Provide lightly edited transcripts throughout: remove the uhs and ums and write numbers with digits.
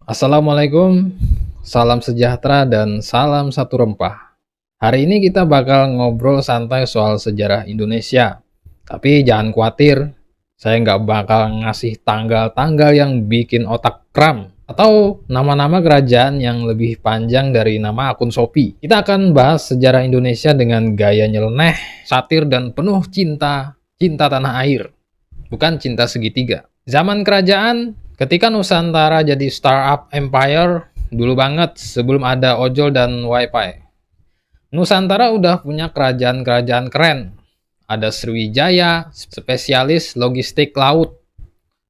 Assalamualaikum, salam sejahtera dan salam satu rempah. Hari ini kita bakal ngobrol santai soal sejarah Indonesia. Tapi jangan khawatir, saya nggak bakal ngasih tanggal-tanggal yang bikin otak kram atau nama-nama kerajaan yang lebih panjang dari nama akun Shopee. Kita akan bahas sejarah Indonesia dengan gaya nyeleneh, satir dan penuh cinta tanah air, bukan cinta segitiga. Zaman kerajaan, ketika Nusantara jadi startup empire, dulu banget sebelum ada ojol dan wifi. Nusantara udah punya kerajaan-kerajaan keren. Ada Sriwijaya, spesialis logistik laut.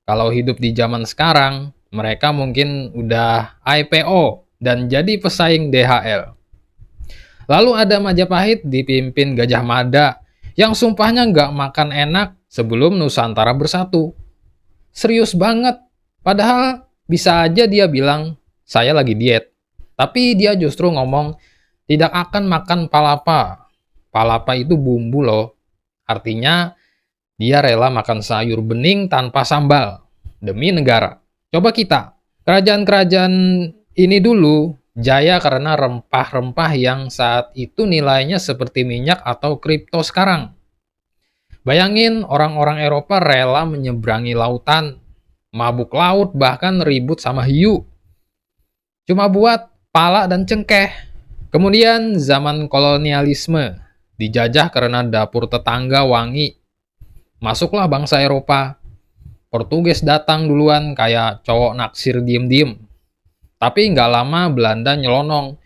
Kalau hidup di zaman sekarang, mereka mungkin udah IPO dan jadi pesaing DHL. Lalu ada Majapahit dipimpin Gajah Mada yang sumpahnya nggak makan enak sebelum Nusantara bersatu. Serius banget. Padahal bisa aja dia bilang, saya lagi diet. Tapi dia justru ngomong, tidak akan makan palapa. Palapa itu bumbu loh. Artinya, dia rela makan sayur bening tanpa sambal. Demi negara. Coba kita, kerajaan-kerajaan ini dulu, jaya karena rempah-rempah yang saat itu nilainya seperti minyak atau kripto sekarang. Bayangin orang-orang Eropa rela menyeberangi lautan, mabuk laut, bahkan ribut sama hiu. Cuma buat pala dan cengkeh. Kemudian zaman kolonialisme, dijajah karena dapur tetangga wangi. Masuklah bangsa Eropa. Portugis datang duluan kayak cowok naksir diem-diem. Tapi nggak lama Belanda nyelonong,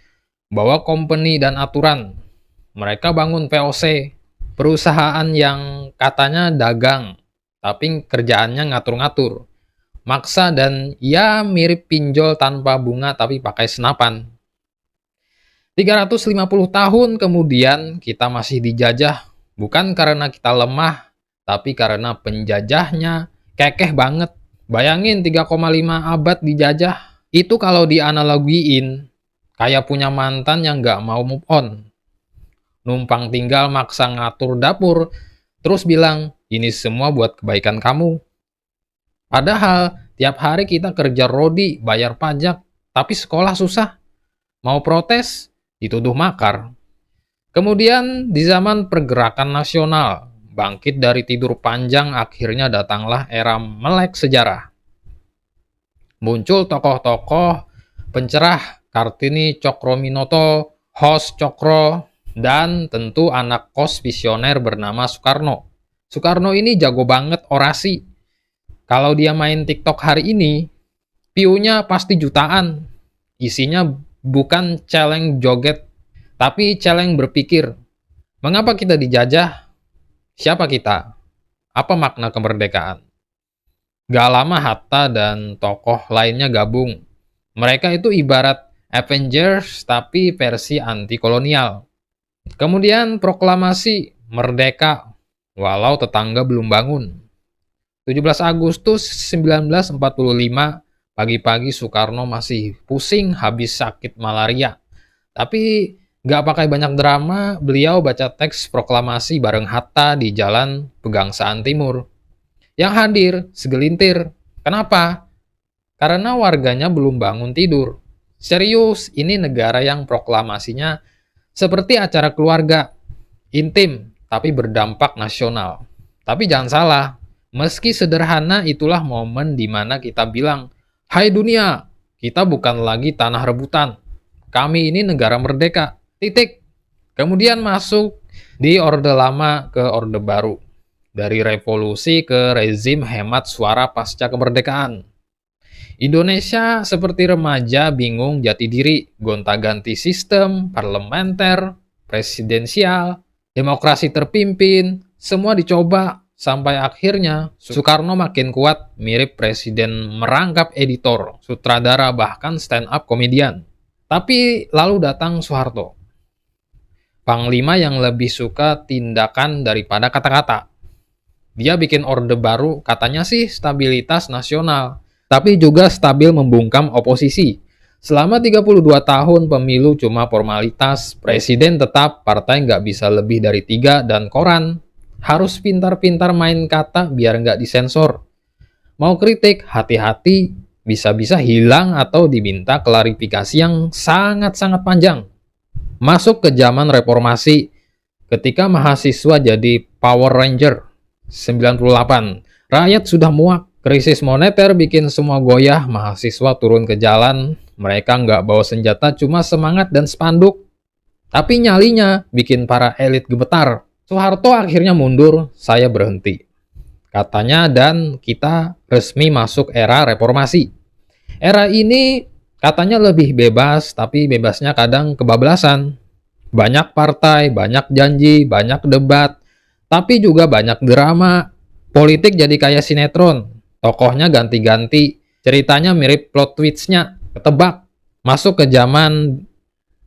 bawa company dan aturan. Mereka bangun VOC, perusahaan yang katanya dagang, tapi kerjaannya ngatur-ngatur. Maksa dan ya mirip pinjol tanpa bunga tapi pakai senapan. 350 tahun kemudian kita masih dijajah, bukan karena kita lemah, tapi karena penjajahnya kekeh banget. Bayangin 3,5 abad dijajah, itu kalau dianalogiin, kayak punya mantan yang nggak mau move on. Numpang tinggal maksa ngatur dapur, terus bilang, ini semua buat kebaikan kamu. Padahal, tiap hari kita kerja rodi, bayar pajak, tapi sekolah susah. Mau protes, dituduh makar. Kemudian, di zaman pergerakan nasional, bangkit dari tidur panjang, akhirnya datanglah era melek sejarah. Muncul tokoh-tokoh pencerah, Kartini Cokroaminoto, Hos Cokro, dan tentu anak kos visioner bernama Soekarno. Soekarno ini jago banget orasi. Kalau dia main TikTok hari ini, view-nya pasti jutaan. Isinya bukan celeng joget, tapi celeng berpikir. Mengapa kita dijajah? Siapa kita? Apa makna kemerdekaan? Gak lama Hatta dan tokoh lainnya gabung. Mereka itu ibarat Avengers tapi versi anti-kolonial. Kemudian proklamasi merdeka, walau tetangga belum bangun. 17 Agustus 1945, pagi-pagi Soekarno masih pusing habis sakit malaria. Tapi gak pakai banyak drama, beliau baca teks proklamasi bareng Hatta di Jalan Pegangsaan Timur. Yang hadir segelintir. Kenapa? Karena warganya belum bangun tidur. Serius, ini negara yang proklamasinya seperti acara keluarga, intim, tapi berdampak nasional. Tapi jangan salah, meski sederhana itulah momen di mana kita bilang, hai dunia, kita bukan lagi tanah rebutan. Kami ini negara merdeka. Titik. Kemudian masuk di Orde Lama ke Orde Baru. Dari revolusi ke rezim hemat suara pasca kemerdekaan. Indonesia seperti remaja bingung jati diri, gonta-ganti sistem, parlementer, presidensial, demokrasi terpimpin, semua dicoba, sampai akhirnya Soekarno makin kuat, mirip presiden merangkap editor, sutradara, bahkan stand-up komedian. Tapi lalu datang Soeharto, panglima yang lebih suka tindakan daripada kata-kata. Dia bikin Orde Baru, katanya sih stabilitas nasional, tapi juga stabil membungkam oposisi. Selama 32 tahun pemilu cuma formalitas, presiden tetap, partai nggak bisa lebih dari 3, dan koran harus pintar-pintar main kata biar nggak disensor. Mau kritik, hati-hati, bisa-bisa hilang atau diminta klarifikasi yang sangat-sangat panjang. Masuk ke zaman reformasi, ketika mahasiswa jadi Power Ranger 98, rakyat sudah muak. Krisis moneter bikin semua goyah, mahasiswa turun ke jalan. Mereka nggak bawa senjata, cuma semangat dan spanduk. Tapi nyalinya bikin para elit gemetar. Soeharto akhirnya mundur, saya berhenti, katanya, dan kita resmi masuk era reformasi. Era ini katanya lebih bebas, tapi bebasnya kadang kebablasan. Banyak partai, banyak janji, banyak debat, tapi juga banyak drama. Politik jadi kayak sinetron, tokohnya ganti-ganti, ceritanya mirip plot twist-nya, ketebak. Masuk ke zaman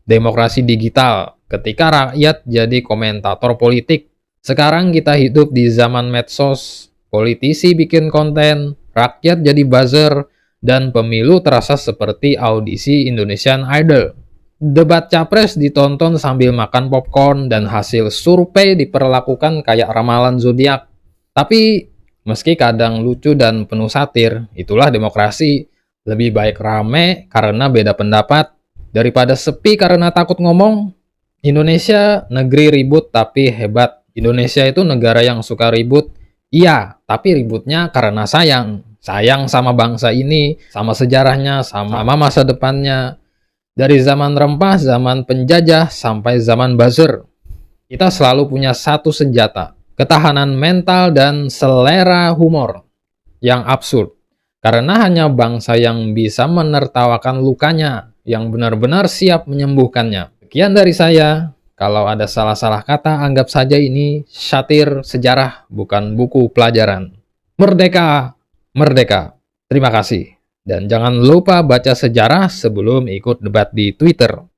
demokrasi digital, ketika rakyat jadi komentator politik. Sekarang kita hidup di zaman medsos, politisi bikin konten, rakyat jadi buzzer, dan pemilu terasa seperti audisi Indonesian Idol. Debat capres ditonton sambil makan popcorn, dan hasil survei diperlakukan kayak ramalan zodiak. Tapi meski kadang lucu dan penuh satir, itulah demokrasi. Lebih baik rame karena beda pendapat daripada sepi karena takut ngomong. Indonesia negeri ribut tapi hebat. Indonesia itu negara yang suka ribut. Iya, tapi ributnya karena sayang. Sayang sama bangsa ini, sama sejarahnya, sama masa depannya. Dari zaman rempah, zaman penjajah, sampai zaman buzzer, kita selalu punya satu senjata: ketahanan mental dan selera humor yang absurd. Karena hanya bangsa yang bisa menertawakan lukanya, yang benar-benar siap menyembuhkannya. Sekian dari saya. Kalau ada salah-salah kata, anggap saja ini satir sejarah, bukan buku pelajaran. Merdeka! Merdeka! Terima kasih. Dan jangan lupa baca sejarah sebelum ikut debat di Twitter.